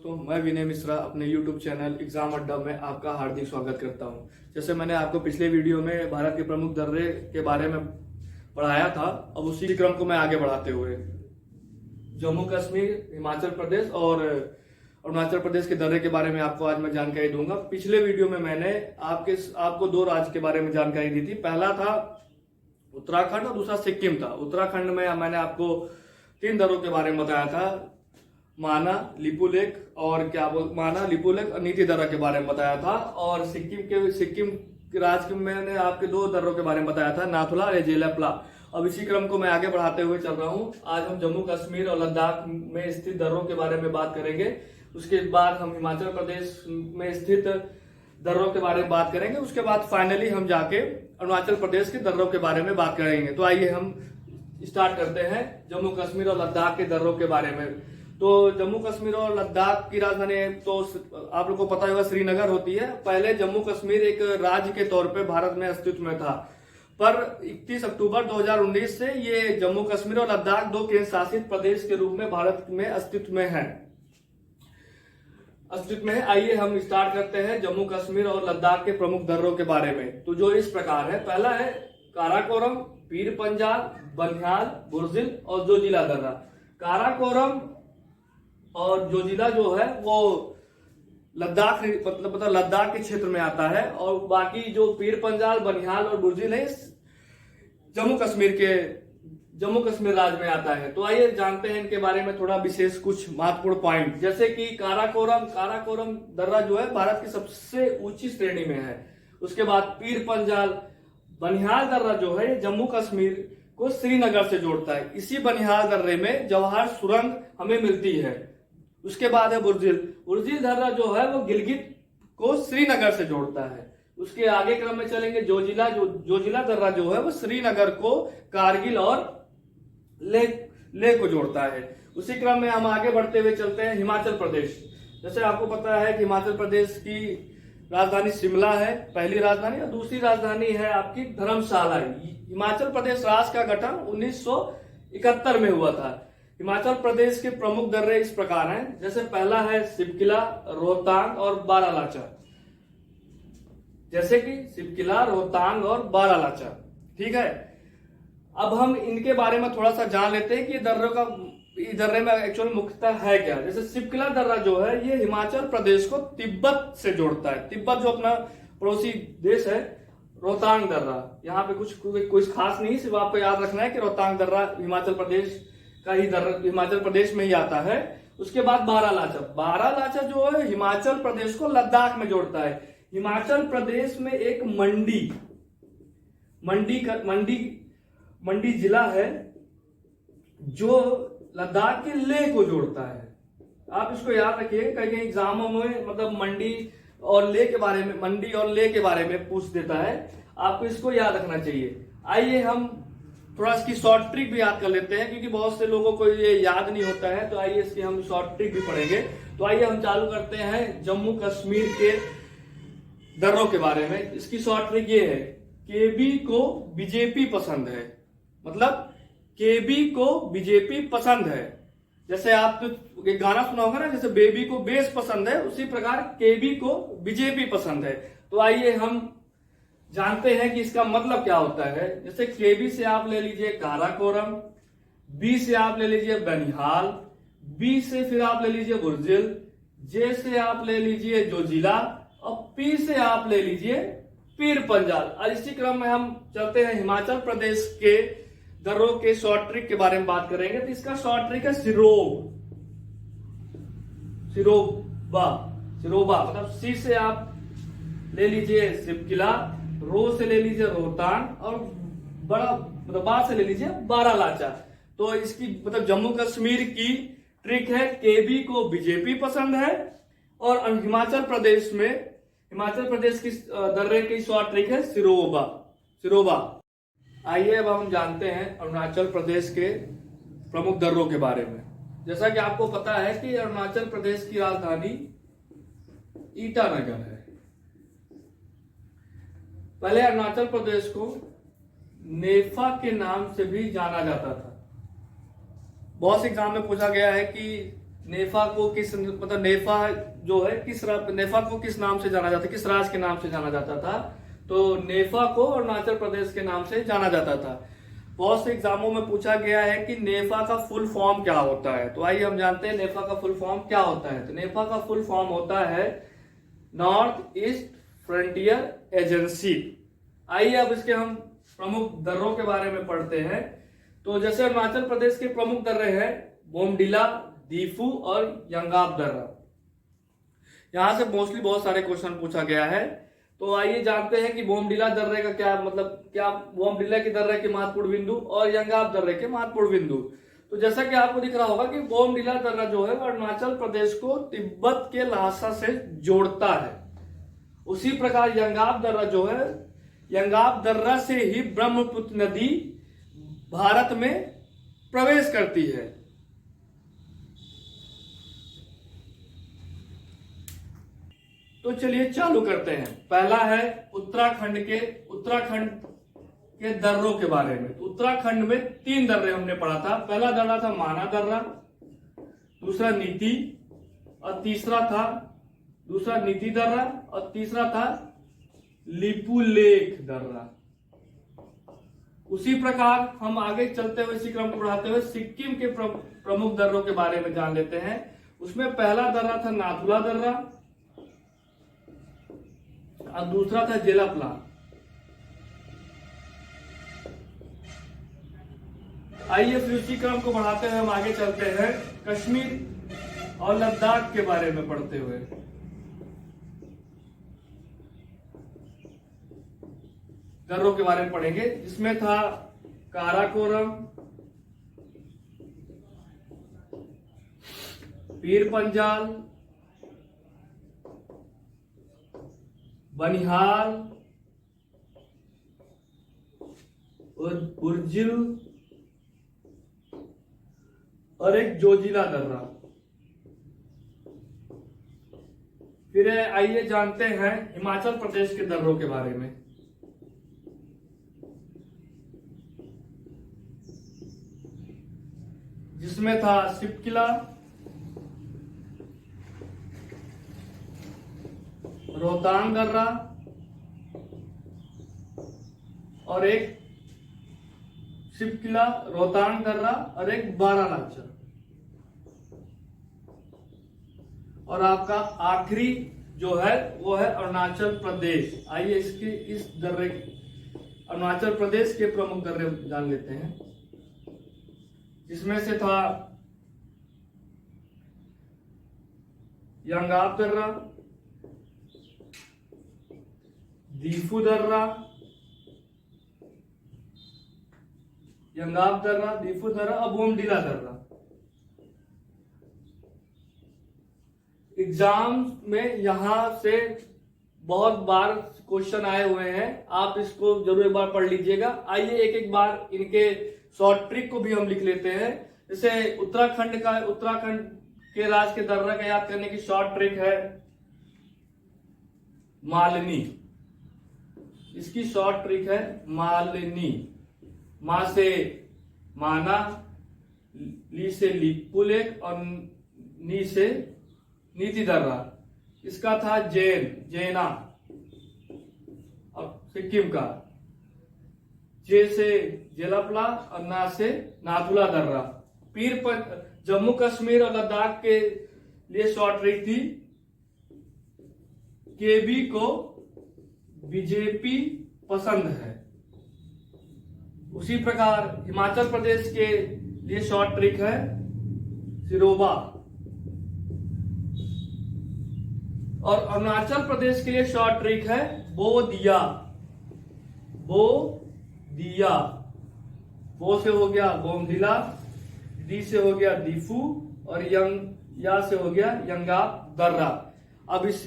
दोस्तों, मैं विनय मिश्रा अपने YouTube चैनल एग्जाम अड्डा में आपका हार्दिक स्वागत करता हूं। जैसे मैंने आपको पिछले वीडियो में भारत के प्रमुख दर्रे के बारे में पढ़ाया था, अब उसी क्रम को मैं आगे बढ़ाते हुए जम्मू कश्मीर, हिमाचल प्रदेश और अरुणाचल प्रदेश के दर्रे के बारे में आपको आज मैं जानकारी दूंगा। पिछले वीडियो में मैंने आपको दो राज्य के बारे में जानकारी दी थी। पहला था उत्तराखंड और दूसरा सिक्किम था। उत्तराखंड में मैंने आपको 3 दर्रों के बारे में बताया था, माना, लिपुलेख और माना, लिपुलेख और नीति दर्रा के बारे में बताया था। और सिक्किम राज्य में मैंने आपके 2 दर्रों के बारे में बताया था, नाथुला और जेलापला। अब इसी क्रम को मैं आगे बढ़ाते हुए चल रहा हूं। आज हम जम्मू कश्मीर और लद्दाख में स्थित दर्रों के बारे में बात करेंगे। उसके बाद हम हिमाचल प्रदेश में स्थित दर्रों के बारे में बात करेंगे। उसके बाद फाइनली हम जाके अरुणाचल प्रदेश के दर्रों के बारे में बात करेंगे। तो आइए हम स्टार्ट करते हैं जम्मू कश्मीर और लद्दाख के दर्रों के बारे में। तो जम्मू कश्मीर और लद्दाख की राजधानी तो आप लोगों को पता होगा श्रीनगर होती है। पहले जम्मू कश्मीर एक राज्य के तौर पे भारत में अस्तित्व में था, पर 31 अक्टूबर 2019 से ये जम्मू कश्मीर और लद्दाख 2 केंद्र शासित प्रदेश के रूप में भारत में अस्तित्व में है। आइए हम स्टार्ट करते हैं जम्मू कश्मीर और लद्दाख के प्रमुख दर्रों के बारे में। तो जो इस प्रकार है, पहला है काराकोरम, पीर पंजाल, बनिहाल, बुर्जिल और जोजिला दर्रा। काराकोरम और जोजिला जो है वो लद्दाख मतलब लद्दाख के क्षेत्र में आता है, और बाकी जो पीर पंजाल, बनिहाल और बुर्जिल है जम्मू कश्मीर राज्य में आता है। तो आइए जानते हैं इनके बारे में थोड़ा विशेष कुछ महत्वपूर्ण पॉइंट। जैसे कि काराकोरम दर्रा जो है भारत की सबसे ऊंची श्रेणी में है। उसके बाद पीर पंजाल, बनिहाल दर्रा जो है जम्मू कश्मीर को श्रीनगर से जोड़ता है। इसी बनिहाल दर्रे में जवाहर सुरंग हमें मिलती है। उसके बाद है बुर्जिल दर्रा जो है वो गिलगित को श्रीनगर से जोड़ता है। उसके आगे क्रम में चलेंगे जोजिला दर्रा जो है वो श्रीनगर को कारगिल और लेह को जोड़ता है। उसी क्रम में हम आगे बढ़ते हुए चलते हैं हिमाचल प्रदेश। जैसे आपको पता है कि हिमाचल प्रदेश की राजधानी शिमला है, पहली राजधानी, और दूसरी राजधानी है आपकी धर्मशाला। हिमाचल प्रदेश राज्य का गठन 1971 में हुआ था। हिमाचल प्रदेश के प्रमुख दर्रे इस प्रकार हैं। जैसे पहला है शिवकिला, रोहतांग और बारालाचा। ठीक है, अब हम इनके बारे में थोड़ा सा जान लेते हैं कि दर्रे में एक्चुअल मुख्यतः है क्या। जैसे शिवकिला दर्रा जो है ये हिमाचल प्रदेश को तिब्बत से जोड़ता है। तिब्बत जो अपना पड़ोसी देश है। रोहतांग दर्रा, यहाँ पे कुछ खास नहीं, सिर्फ आपको याद रखना है कि रोहतांग दर्रा हिमाचल प्रदेश में ही आता है। उसके बाद बारालाचा जो है हिमाचल प्रदेश को लद्दाख में जोड़ता है। हिमाचल प्रदेश में एक मंडी जिला है जो लद्दाख के लेह को जोड़ता है। आप इसको याद रखिए, कई एग्जामों में मतलब मंडी और लेह के बारे में पूछ देता है, आपको इसको याद रखना चाहिए। आइए हम थोड़ा इसकी शॉर्ट ट्रिक भी याद कर लेते हैं, क्योंकि बहुत से लोगों को ये याद नहीं होता है। तो आइए इसकी हम शॉर्ट ट्रिक भी पढ़ेंगे। तो आइए हम चालू करते हैं जम्मू कश्मीर के दर्रों के बारे में। इसकी शॉर्ट ट्रिक ये है, केबी को बीजेपी पसंद है। मतलब केबी को बीजेपी पसंद है। जैसे आप तो एक गाना सुना होगा ना, जैसे बेबी को बेस पसंद है, उसी प्रकार केबी को बीजेपी पसंद है। तो आइए हम जानते हैं कि इसका मतलब क्या होता है। जैसे केबी से आप ले लीजिए काराकोरम, बी से आप ले लीजिए बनिहाल, बी से फिर आप ले लीजिए बुर्जिल, जे से आप ले लीजिए जोजिला, और पी से आप ले लीजिए पीर पंजाल। और इसी क्रम में हम चलते हैं हिमाचल प्रदेश के दर्रों के शॉर्ट ट्रिक के बारे में बात करेंगे। तो इसका शॉर्ट ट्रिक है सिरोबा। मतलब सी से आप ले लीजिए शिवकिला, रो से ले लीजिए रोहतांग, और बा से ले लीजिए बारालाचा। तो इसकी मतलब जम्मू कश्मीर की ट्रिक है, केबी को बीजेपी पसंद है, और हिमाचल प्रदेश की दर्रे की शॉर्ट ट्रिक है सिरोबा। आइए अब हम जानते हैं अरुणाचल प्रदेश के प्रमुख दर्रों के बारे में। जैसा कि आपको पता है कि अरुणाचल प्रदेश की राजधानी ईटानगर है। पहले अरुणाचल प्रदेश को नेफा के नाम से भी जाना जाता था। बहुत से एग्जाम में पूछा गया है कि नेफा को किस मतलब नेफा जो है नेफा को किस नाम से जाना जाता है, किस राज्य के नाम से जाना जाता था? तो नेफा को अरुणाचल प्रदेश के नाम से जाना जाता था। बहुत से एग्जामों में पूछा गया है कि नेफा का फुल फॉर्म क्या होता है। तो आइए हम जानते हैं नेफा का फुल फॉर्म क्या होता है। तो नेफा का फुल फॉर्म होता है नॉर्थ ईस्ट फ्रंटियर एजेंसी। आइए अब इसके हम प्रमुख दर्रों के बारे में पढ़ते हैं। तो जैसे अरुणाचल प्रदेश के प्रमुख दर्रे हैं बोमडिला, दीफू और यंगाप दर्रा। यहां से मोस्टली बहुत सारे क्वेश्चन पूछा गया है। तो आइए जानते हैं कि बोमडिला दर्रे का क्या मतलब, क्या बोमडिला के दर्रे के महत्वपूर्ण बिंदु और यंगाप दर्रे के महत्वपूर्ण बिंदु। तो जैसा कि आपको दिख रहा होगा कि बोमडिला दर्रा जो है अरुणाचल प्रदेश को तिब्बत के ल्हासा से जोड़ता है। उसी प्रकार यंगाप दर्रा जो है, यंगाप दर्रा से ही ब्रह्मपुत्र नदी भारत में प्रवेश करती है। तो चलिए चालू करते हैं। पहला है उत्तराखंड के दर्रों के बारे में। तो उत्तराखंड में 3 दर्रे हमने पढ़ा था। पहला दर्रा था माना दर्रा, दूसरा नीति और दूसरा नीति दर्रा और तीसरा था लिपुलेख दर्रा। उसी प्रकार हम आगे चलते हुए इसी क्रम को बढ़ाते हुए सिक्किम के प्रमुख दर्रों के बारे में जान लेते हैं। उसमें पहला दर्रा था नाथुला दर्रा और दूसरा था जेलापला। आइए फिर उसी क्रम को बढ़ाते हुए हम आगे चलते हैं कश्मीर और लद्दाख के बारे में पढ़ते हुए। दर्रों के बारे में पढ़ेंगे। इसमें था काराकोरम, पीर पंजाल, बनिहाल और बुर्जिल और एक जोजिला दर्रा। फिर आइए जानते हैं हिमाचल प्रदेश के दर्रों के बारे में। जिसमें था शिपकिला, रोहतांग दर्रा और एक शिपकिला, रोहतांग दर्रा और एक बारालाचा। और आपका आखिरी जो है वो है अरुणाचल प्रदेश। आइए इस दर्रे अरुणाचल प्रदेश के प्रमुख दर्रे जान लेते हैं। जिसमें से था यंगाप दर्रा, दीफू दर्रा, यंगाप दर्रा, दीफू दर्रा और बोमडिला दर्रा। एग्जाम में यहां से बहुत बार क्वेश्चन आए हुए हैं, आप इसको जरूर एक बार पढ़ लीजिएगा। आइए एक एक बार इनके शॉर्ट ट्रिक को भी हम लिख लेते हैं। जैसे उत्तराखंड के राज्य के दर्रा का याद करने की शॉर्ट ट्रिक है मालिनी। इसकी शॉर्ट ट्रिक है मालिनी। मा से माना, ली से लिपुलेख और नी से नीति दर्रा। इसका था जैना और सिक्किम का। जे से जेलापला और ना से नाथुला दर्रा। जम्मू कश्मीर और लद्दाख के लिए शॉर्ट ट्रिक थी केबी को बीजेपी पसंद है। उसी प्रकार हिमाचल प्रदेश के लिए शॉर्ट ट्रिक है सिरोबा। और अरुणाचल प्रदेश के लिए शॉर्ट ट्रिक है बोदिया। बो से हो गया बोमडिला, डी से हो गया दीफू और या से हो गया यंगाप दर्रा। अब इस